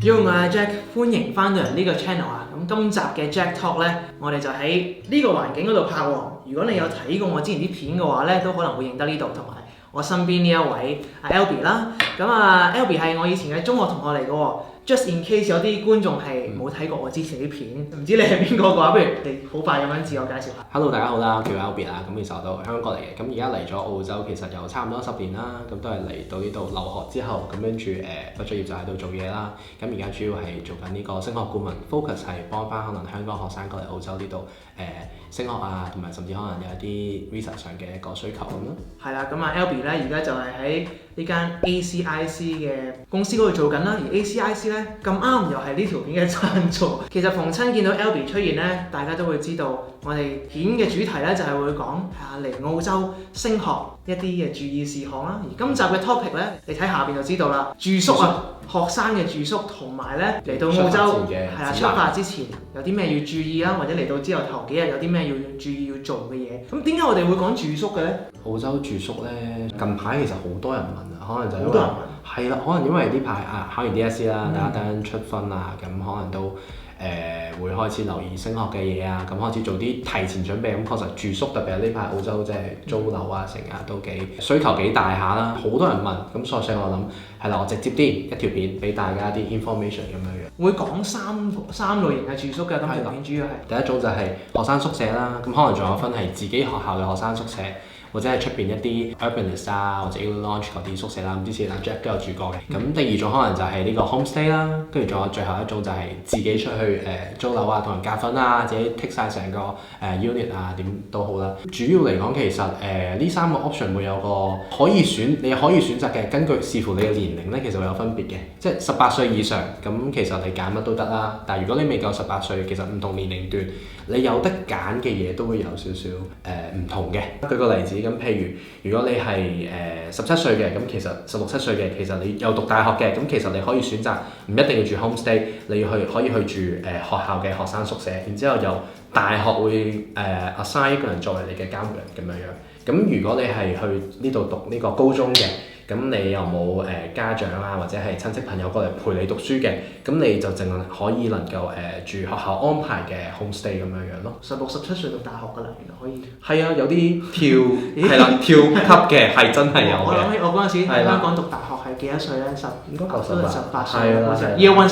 Yo， 我係 Jack， 歡迎翻到嚟呢個 channel 啊！咁今集嘅 Jack Talk 咧，我哋就喺呢個環境嗰度拍喎。如果你有睇過我之前啲片嘅話咧，都可能會認得呢度，同埋我身邊呢一位阿 Albie 啦。咁啊 Albie 係我以前嘅中學同學嚟嘅喎。Just in case 有啲觀眾係冇睇過我之前啲片，唔知你係邊個嘅話，不如你好快咁樣自我介紹下。Hello， 大家好啦，我叫 Albie 啦。咁其實我都香港嚟嘅，咁而家嚟咗澳洲，其實有差唔多10年啦。咁都係嚟到呢度留學之後，咁跟住畢咗業就喺度做嘢啦。咁而家主要係做緊呢個升學顧問 ，focus 係幫翻可能香港學生過嚟澳洲呢度升學啊，同埋甚至可能有一啲 visa 上嘅一個需求咁咯。係啦，咁啊 Albie 咧而家就係喺呢間 ACIC 嘅公司嗰度做緊啦，而 ACIC 咧咁啱又係呢條片嘅贊助。其實逢親見到 Albie 出現咧，大家都會知道我哋片嘅主題咧就係會講嚟澳洲升學一啲嘅注意事項啦。而今集嘅 topic 咧，你睇下邊就知道啦，住宿啊，學生嘅住宿同埋咧嚟到澳洲係啦出發之前有啲咩要注意啦，或者嚟到之後頭幾日有啲咩要注意要做嘅嘢。咁點解我哋會講住宿嘅咧？澳洲住宿咧，近排其實好多人問啊，可能就因為好多人問係啦，可能因為呢排考完 DSE 啦，大家等緊出分啊，咁可能都會開始留意升學嘅嘢啊，咁開始做啲提前準備。咁確實住宿特別係呢排澳洲即係租樓啊，成日都需求幾大下啦，好多人問。咁所以我諗係啦，我直接啲一條片俾大家啲 information 咁樣樣。會講三類型嘅住宿嘅，咁條片主要係第一種就係學生宿舍啦，咁可能仲有分係自己學校嘅學生宿舍，或者係出邊一啲 Urbanist 啊，或者 Lounge 嗰啲宿舍啦。咁之前阿 Jack 都有住過嘅。咁第二種可能就係呢個 homestay 啦，跟住仲有最後一種就係自己出去租樓啊，同人夾份啊，自己 take 晒成個unit 啊，點都好啦。主要嚟講，其實呢3個 option 會有個可以選擇嘅，根據視乎你嘅年齡咧，其實會有分別嘅。即係18歲以上，咁其實你揀乜都得啦。但係如果你未夠18歲，其實唔同年齡段你有得揀嘅嘢都會有少少唔同嘅。舉個例子，咁譬如果你係17歲嘅，咁其實16、17歲嘅，其實你又讀大學嘅，咁其實你可以選擇唔一定要住 homestay， 你可以去住學校嘅學生宿舍，然之後由大學會assign 一個人作為你嘅監護人咁樣樣。咁如果你係去呢度讀呢個高中嘅，咁你又冇家長啊或者係親戚朋友過嚟陪你讀書嘅，咁你就淨係可以能夠住學校安排嘅 homestay 咁樣樣咯。16、17歲讀大學㗎啦，原來可以。係啊，有啲跳係啦，跳級嘅係真係有嘅。我諗起我嗰陣時喺香港讀大學係幾多歲咧？應該夠18歲，係啦Year 1Year 1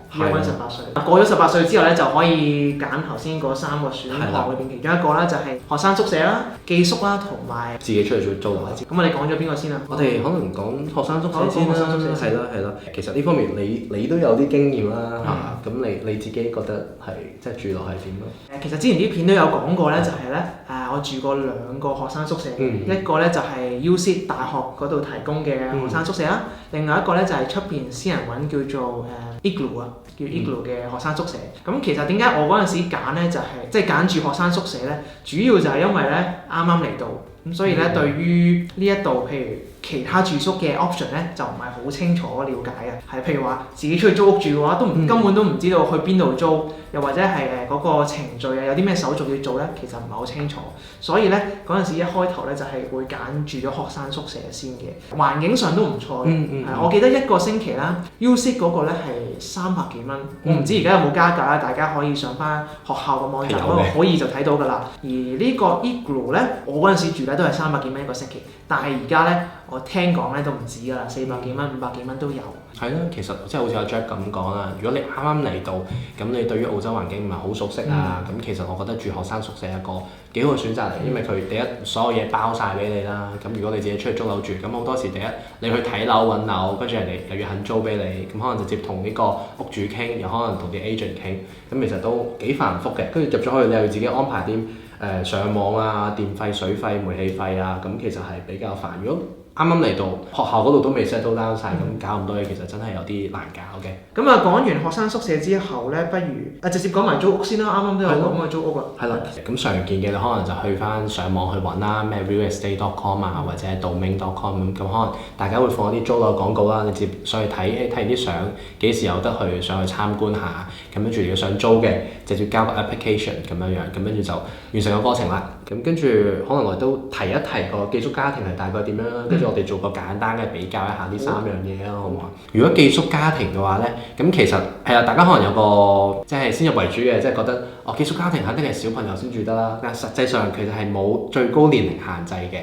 18歲。過咗18歲之後咧，就可以揀頭先嗰3個選項裏邊其中一個啦，就係學生宿舍啦、寄宿啦，同埋自己出去租樓。咁我哋講咗邊個先啊？我哋可能講學生宿舍先啦，係啦。其實呢方面你都有啲經驗啦，嚇。咁你自己覺得係即係住落係點咯？其實之前啲片都有講過咧，就係咧我住過2個學生宿舍，一個咧就係 UC 大學嗰度提供嘅學生宿舍啦，另外一個咧就係出邊私人揾叫做Igloo 啊，叫 Igloo 嘅學生宿舍。咁其實點解我嗰陣時揀咧，就係即係揀住學生宿舍咧，主要就係因為咧啱啱嚟到，咁所以咧對於呢一度譬如其他住宿嘅 option 咧就唔係好清楚了解嘅，係譬如話自己出去租屋住嘅話，根本都唔知道去邊度租，又或者係嗰個程序啊，有啲咩手續要做咧，其實唔係好清楚。所以咧嗰陣時一開頭咧就係會揀住咗學生宿舍先嘅，環境上都唔錯嘅。我記得一個星期啦 UC 嗰個咧係300幾蚊，我唔知而家有冇加價啦，大家可以上翻學校嘅網站嗰度可以就睇到㗎啦。而呢個 Igloo 咧，我嗰陣時住咧都係300幾蚊一個星期，但係而家咧我聽講咧都唔止㗎啦，400幾蚊、500幾蚊都有。係啦，其實即係好似阿 Jack 咁講啦，如果你啱啱嚟到，咁你對於澳洲環境唔係好熟悉啊，咁其實我覺得住學生宿舍係一個幾好嘅選擇嚟，因為佢第一所有嘢包晒俾你啦。咁如果你自己出去租樓住，咁好多時第一你去睇樓揾樓，跟住人哋又要肯租俾你，咁可能直接同呢個屋主傾，又可能同啲 agent 傾，咁其實都幾繁複嘅。跟住入咗去，你又要自己安排啲上網啊、電費、水費、煤氣費啊，咁其實係比較煩。如果啱啱嚟到學校嗰度都未 set 到 down 晒，咁搞咁多嘢其實真係有啲難搞嘅。咁講完學生宿舍之後咧，不如直接講埋租屋先啦。啱啱都有講過租屋啊。係啦。咁常見嘅你可能就去翻上網去揾啦，咩 realestate.com 啊，或者 domain.com 咁，可能大家會放一啲租樓廣告啦，你直接上去睇完啲相，幾時有得去上去參觀下，咁跟住如果想租嘅，直接交個 application 咁樣樣，咁跟住就完成個過程啦。咁跟住可能我都提一提個寄宿家庭係大概點樣啦，跟住我哋做個簡單嘅比較一下呢3樣嘢咯，好唔好？如果寄宿家庭嘅話咧，咁其實係啊，大家可能有個即係先入為主嘅，即係覺得寄宿家庭肯定係小朋友先住得啦，但係實際上其實係冇最高年齡限制嘅，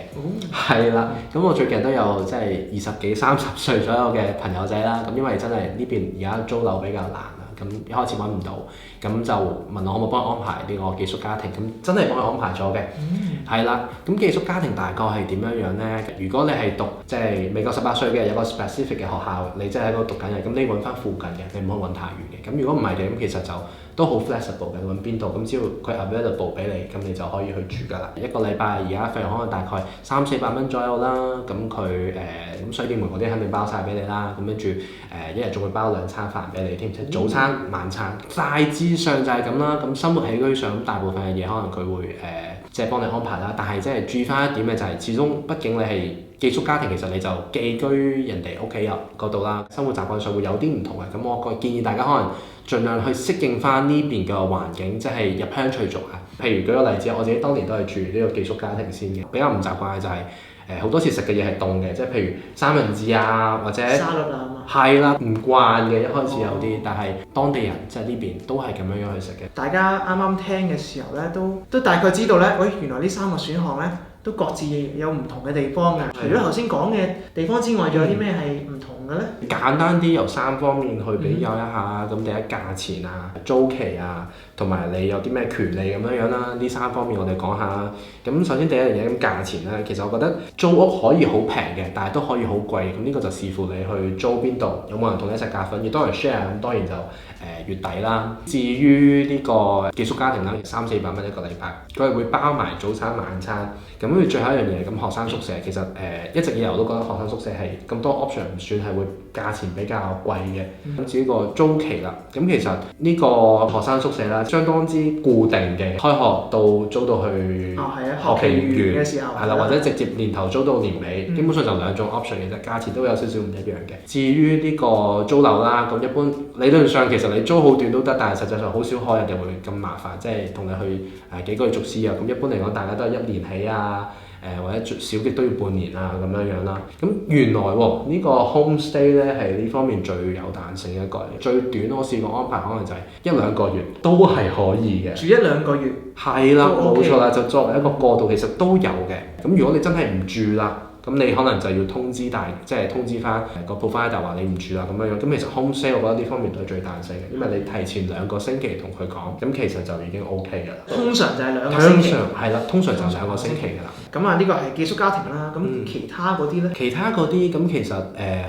係啦。咁我最近都有即係20幾30歲左右嘅朋友仔啦，咁因為真係呢邊而家租樓比較難啦，咁一開始揾唔到，咁就問我可唔可以幫佢安排呢個寄宿家庭，咁真係幫佢安排咗嘅，係啦。咁寄宿家庭大概係點樣樣咧？如果你係讀即係未夠18歲嘅，有個 specific 嘅學校，你真係喺嗰度讀緊嘅，咁你揾翻附近嘅，你唔好揾太遠嘅。咁如果唔係嘅，咁其實就都好 flexible 嘅，揾邊度，咁只要佢 available 俾你，咁你就可以去住㗎啦。一個禮拜而家費用可能大概300-400蚊左右啦，咁佢咁水電煤嗰啲肯定包晒俾你啦，咁跟住一日仲會包2餐飯俾你添，即係早餐、晚餐，大致上就係咁啦。咁生活起居上大部分嘅嘢可能佢會即係幫你安排啦，但係即係注意翻一點嘅就係，始終畢竟你係寄宿家庭，其實你就寄居人哋屋企入嗰度啦，生活習慣上會有啲唔同嘅。咁我建議大家可能盡量去適應翻呢邊嘅環境，即係入鄉隨俗啊。譬如舉個例子，我自己當年都係住呢個寄宿家庭先嘅，比較唔習慣嘅就係好多時食嘅嘢係凍嘅，即係譬如三文治啊或者沙律啊嘛，係啦，唔慣嘅一開始有啲，但係當地人即係呢邊都係咁樣去食嘅。大家啱啱聽嘅時候咧，都大概知道咧，喂，原來呢3個選項咧都各自有唔同嘅地方嘅。除咗頭先講嘅地方之外，仲有啲咩係唔同嘅咧？簡單啲由3方面去比較一下，咁第一價錢啊、租期啊，同埋你有啲咩權利咁樣啦。呢3方面我哋講下啦。咁首先第一樣嘢咁價錢咧，其實我覺得租屋可以好平嘅，但係都可以好貴。咁呢個就視乎你去租邊度，有冇人同你一齊夾份，亦都係 share。咁當然就月底啦。至於呢個寄宿家庭啦，300-400蚊一個禮拜，佢係會包埋早餐晚餐。咁跟住最後一樣嘢，咁學生宿舍其實一直以來我都覺得學生宿舍係咁多 option 唔算係會價錢比較貴嘅。咁至於個租期啦，咁其實呢個學生宿舍啦，相當之固定嘅，開學到租到去學期完嘅時候，係啦，或者直接年頭租到年尾，基本上就2種 option 嘅啫，價錢都有少少唔一樣嘅。至於呢個租樓啦，咁一般理論上其實你租好短都得，但係實際上好少可人哋會咁麻煩，即係同你去幾個月續簽啊。咁一般嚟講，大家都係1年起啊。或者少極都要半年啊咁樣啦。咁原來呢個 homestay 咧係呢方面最有彈性嘅一個嚟，最短我試過安排可能就係1-2個月都係可以嘅。住1-2個月係啦，冇錯啦，就作為一個過渡其實都有嘅。咁如果你真係唔住啦，咁你可能就要通知即係通知翻個 provider 話你唔住啦咁樣樣。咁其實 homestay 我覺得呢方面都係最彈性嘅，因為你提前2個星期同佢講，咁其實就已經 OK 㗎啦。通常就係2個星期。係啦，通常就2個星期㗎啦。咁啊，呢個係寄宿家庭啦。咁其他嗰啲咧？其他嗰啲咁其實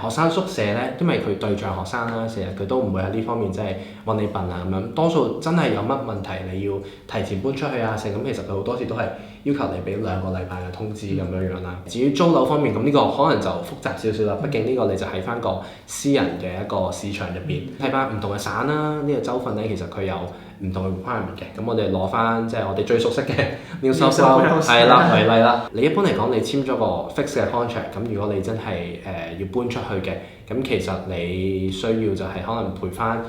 學生宿舍咧，因為佢對象學生啦，成日佢都唔會喺呢方面即係揾你笨啊咁樣。多數真係有乜問題你要提前搬出去啊，咁其實佢好多時都係要求你俾2個禮拜嘅通知咁樣樣啦。至於租樓方面，咁呢個可能就複雜少少啦。畢竟呢個你就喺翻個私人嘅一個市場入邊，睇翻唔同嘅省啦，呢個州份咧其實佢有唔同嘅 requirement 嘅。咁我哋攞翻即係我哋最熟悉嘅 New South Wales 係啦為例啦。你一般嚟講，你簽咗個 fix 嘅 contract，咁如果你真係要搬出去嘅，咁其實你需要就係可能賠翻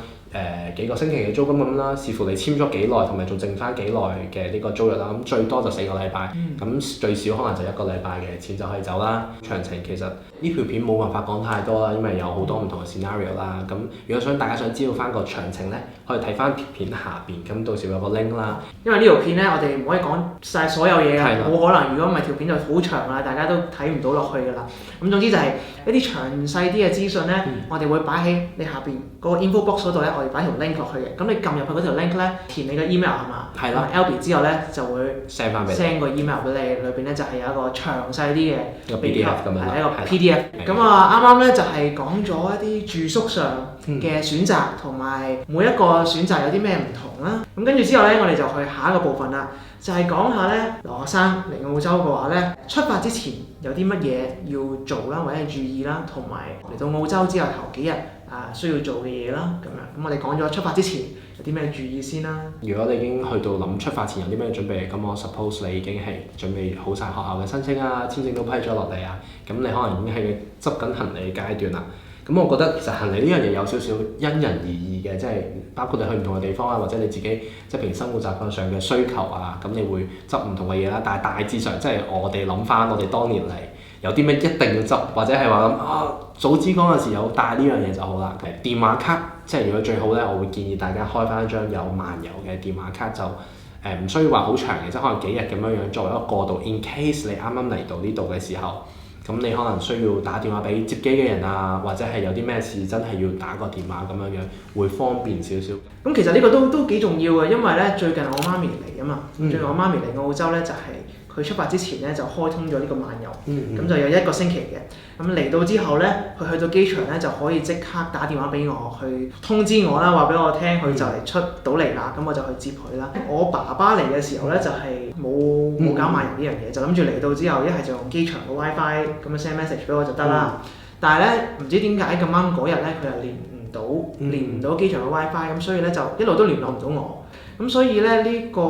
幾個星期嘅租金咁啦，視乎你簽咗幾耐，同埋仲剩翻幾耐嘅呢個租約啦。咁最多就4個禮拜，咁最少可能就1個禮拜嘅錢就可以走啦。詳情其實呢條片冇辦法講太多啦，因為有好多唔同嘅 scenario 啦。咁如果大家想知道翻個詳情咧，可以睇翻條片下邊，咁到時有個 link 啦。因為呢條片咧，我哋唔可以講晒所有嘢嘅，冇可能。如果唔係條片就好長啦，大家都睇唔到落去㗎啦。咁總之就係一啲詳細啲嘅資訊咧，我哋會擺喺你下邊嗰個 info box 嗰度咧，我哋擺條 link 落去嘅。咁你撳入去嗰條 link 咧，填你嘅 email 係嘛？係啦。Albie 之後咧就會 send 翻俾你 send 個 email 俾你，裏邊咧就係有一個詳細啲嘅一個 PDF 咁樣，係一個 PDF。咁啊，啱啱咧就係講咗一啲住宿上嘅選擇，同埋每一個選擇有啲咩唔同啦。咁跟住之後咧，我哋就去下一個部分啦，就係講下咧留學生嚟澳洲嘅話咧，出發之前有啲乜嘢要做啦，或者係注意啦，同埋嚟到澳洲之後頭幾日需要做嘅嘢啦，咁樣。咁我哋講咗出發之前有啲咩注意先啦。如果你已經去到諗出發前有啲咩準備，咁我 suppose 你已經係準備好晒學校嘅申請啊，簽證都批咗落嚟啊，咁你可能已經係執緊行李嘅階段啦。咁我覺得其實行李呢樣嘢有少少因人而異嘅，即係包括你去唔同嘅地方啊，或者你自己即係平時生活習慣上嘅需求啊，咁你會執唔同嘅嘢啦。但係大致上即係我哋諗翻我哋當年嚟有啲咩一定要執，或者係話早知嗰陣時有帶呢樣嘢就好啦。電話卡即係如果最好咧，我會建議大家開翻一張有漫遊嘅電話卡，就唔需要話好長嘅，即係可能幾日咁樣樣作為一個過渡。In case 你啱啱嚟到呢度嘅時候，咁你可能需要打電話俾接機嘅人啊，或者係有啲咩事真係要打個電話咁樣樣，會方便少少。咁其實呢個都幾重要嘅，因為咧最近我媽咪嚟啊嘛，最近我媽咪嚟澳洲咧就係佢出發之前咧就開通咗呢個漫遊，咁就有1個星期嘅。咁嚟到之後咧，佢去到機場咧就可以即刻打電話俾我，去通知我啦，話俾我聽佢就嚟出到嚟啦，咁我就去接佢啦。我爸爸嚟嘅時候咧就係冇搞漫遊呢樣嘢，就諗住嚟到之後一係就用機場嘅 WiFi 咁樣 send message 俾我就得啦。但係咧唔知點解咁啱嗰日咧佢又連唔到機場嘅 WiFi，咁所以咧就一路都聯絡唔到我。咁所以咧呢個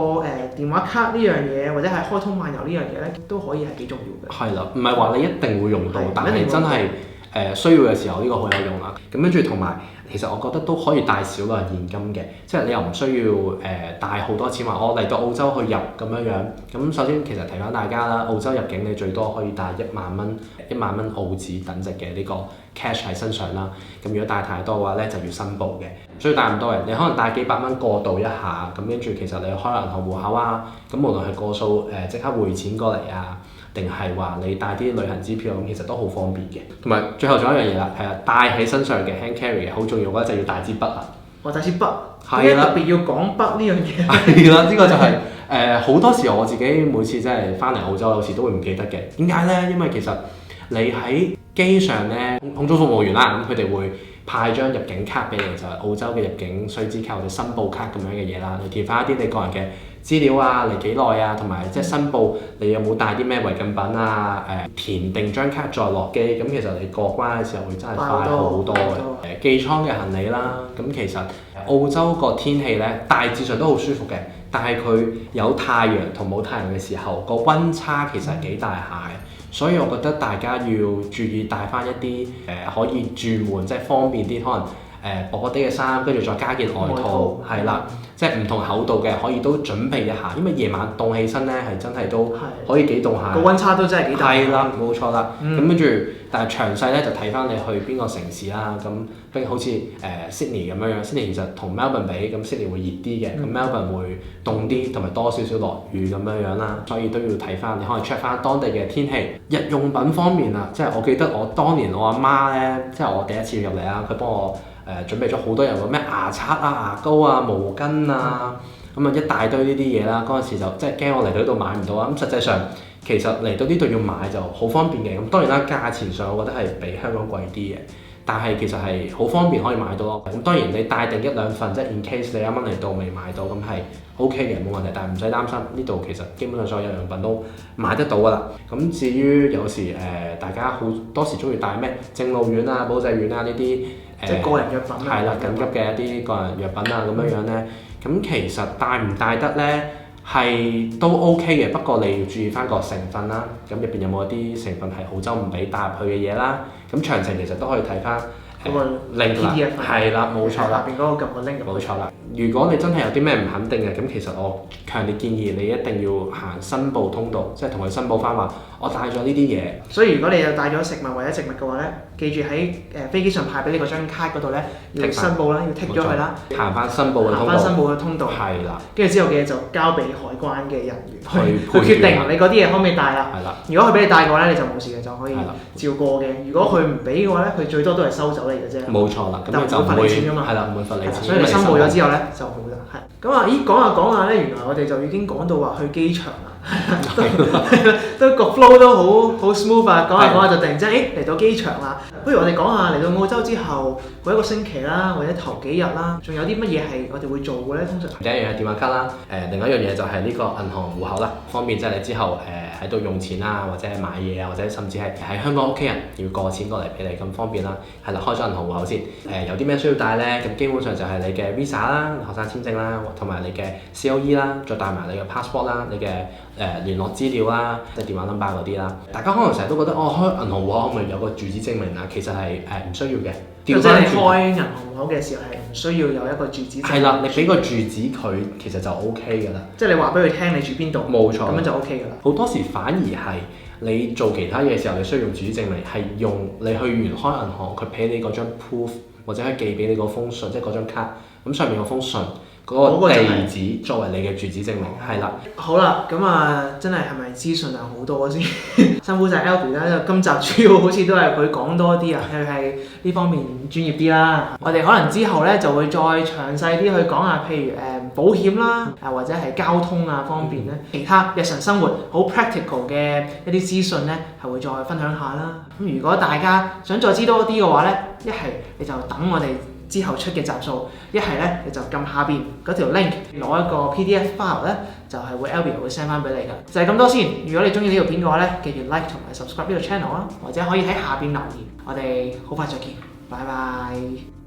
電話卡呢樣嘢，或者係開通漫遊呢樣嘢咧，都可以係幾重要嘅。係啦，唔係話你一定會用到，但係真係需要嘅時候呢個好有用啦。咁跟住同埋，其實我覺得都可以帶少量現金嘅，即係你又唔需要帶好多錢話我嚟到澳洲去入咁樣樣。咁首先其實提翻大家啦，澳洲入境你最多可以帶1萬蚊澳紙等值嘅呢個 cash 喺身上啦。咁如果帶太多嘅話咧，就要申報嘅。所以帶唔多嘅，你可能帶幾百蚊過渡一下，咁跟住其實你開銀行戶口啊，咁無論係過數即刻匯錢過嚟啊，定係話你帶啲旅行支票，咁其實都好方便嘅。同埋最後仲有一樣嘢啦，係啊，帶喺身上嘅 hand carry 好重要嘅就要帶支筆啊。我帶支筆，點解特別要講筆呢樣嘢？係啦，呢個就係好多時候我自己每次真係翻嚟澳洲有時都會唔記得嘅。點解咧？因為其實你喺機上咧，空中服務員啦，咁佢哋會派張入境卡俾你，就係澳洲嘅入境須知卡或者申報卡咁樣嘅嘢啦。你填翻一啲你個人嘅資料啊，嚟幾耐啊，同埋即係申報你有冇帶啲咩違禁品啊，填定張卡再落機。咁其實你過關嘅時候會真係快好多嘅。寄艙嘅行李啦，咁其實澳洲個天氣咧大致上都好舒服嘅，但係佢有太陽同冇太陽嘅時候，個溫差其實係幾大下嘅。所以我覺得大家要注意帶翻一啲可以轉換，即係方便啲，可能薄薄啲嘅衫，跟住再加件外套，係啦，即係唔同厚度嘅可以都準備一下，因為夜晚凍起身咧係真係都可以幾凍下，個溫差都真係幾大。係啦，冇錯啦。咁跟住，但係詳細咧就睇翻你去邊個城市啦。咁譬如好似Sydney 咁樣樣，Sydney 其實同 Melbourne 比，咁 Sydney 會熱啲嘅，咁 Melbourne 會凍啲，同埋多少少落雨咁樣樣啦。所以都要睇翻，你可以 check 翻當地嘅天氣。日用品方面啊，即係我記得我當年我阿媽咧，即係我第一次入嚟啊，佢幫我準備咗好多樣嘅咩牙刷啊、牙膏啊、毛巾啊，咁啊一大堆呢啲嘢啦。嗰陣時就即係驚我嚟到呢度買唔到啊。咁實際上其實嚟到呢度要買就好方便嘅。咁當然啦，價錢上我覺得係比香港貴啲嘅，但係其實係好方便可以買到咯。咁當然你帶定1-2份，即係 in case 你啱啱嚟到未買到，咁係 OK 嘅，冇問題。但係唔使擔心，呢度其實基本上所有用品都買得到㗎啦。咁至於有時大家好多時中意帶咩正露丸啊、保濟丸啊呢啲。即係個人藥品係啦，緊急嘅一啲個人藥品啊咁樣樣咧，咁其實帶唔帶得咧係都 OK 嘅，不過你要注意翻個成分啦，咁入邊有冇一啲成分係澳洲唔俾帶入去嘅嘢啦，咁詳情其實都可以睇翻嗰個 link 啦，係啦，冇錯啦，下邊嗰個撳個 link 冇錯啦。如果你真係有啲咩唔肯定嘅，咁其實我強烈建議你一定要行申報通道，即係同佢申報翻話我帶咗呢啲嘢。所以如果你有帶咗食物或者植物嘅話咧，記住喺飛機上派俾你嗰張卡嗰度咧要申報啦，要剔咗佢啦，行翻申報嘅通道，係啦。跟住之後嘅嘢就交俾海關嘅人員去決定你嗰啲嘢可唔可以帶啦。係啦。如果佢俾你帶嘅話咧，你就冇事嘅，就可以照過嘅。如果佢唔俾嘅話咧，佢最多都係收走你嘅啫。冇錯啦，咁就唔會罰你錢㗎嘛。係啦，唔會罰你錢。所以你申報咗之後咧就好啦。係。咁啊，咦講下講下咧，原來我哋就已經講到話去機場啦，都個 flow 都好 smooth 啊！講下講下就突然之間，嚟到機場啦。不如我哋講下嚟到澳洲之後嗰1個星期啦，或者頭幾日啦，仲有啲乜嘢係我哋會做嘅咧？通常第一樣係電話卡啦，另外一樣嘢就係呢個銀行戶口啦，方便即係你之後喺度用錢啊，或者係買嘢啊，或者甚至係喺香港屋企人要過錢過嚟俾你咁方便啦。係啦，開咗銀行戶口先，有啲咩需要帶咧？咁基本上就係你嘅 Visa 啦、學生簽證啦，同埋你嘅 COE 啦，再帶埋你嘅 passport 啦、你嘅聯絡資料啦，即係電話 number 嗰啲啦。大家可能成日都覺得開銀行戶口咪有個住址證明啊，其實係唔需要嘅。即係你開銀行戶口嘅時候係唔需要有一個住址證。係啦，你俾個住址佢，其實就 O K 㗎啦。即係你話俾佢聽你住邊度，冇錯，咁樣就 O K 㗎啦。好多時反而係你做其他嘢嘅時候，你需要用住址證明，係用你去完開銀行，佢俾你嗰張 proof 或者係寄俾你嗰封信，即係嗰張卡，咁上面有封信。嗰個地址作為你嘅住址證明，係啦。好啦，咁真係咪資訊量好多先？辛苦晒 Albee 啦，今集主要好似都係佢講多啲啊，佢係呢方面專業啲啦。我哋可能之後咧就會再詳細啲去講下，譬如保險啦，或者係交通啊方面咧，其他日常生活好 practical 嘅一啲資訊咧，係會再分享下啦。咁如果大家想再知多啲嘅話咧，一係你就等我哋之後出嘅集數，一係咧你就撳下邊嗰條 link 攞一個 PDF file 咧，就係會 Albee 會 send 翻俾你㗎。就係咁多先。如果你中意呢條片嘅話咧，記住 like 同埋 subscribe 呢個 channel 啦，或者可以喺下邊留言。我哋好快再見，拜拜。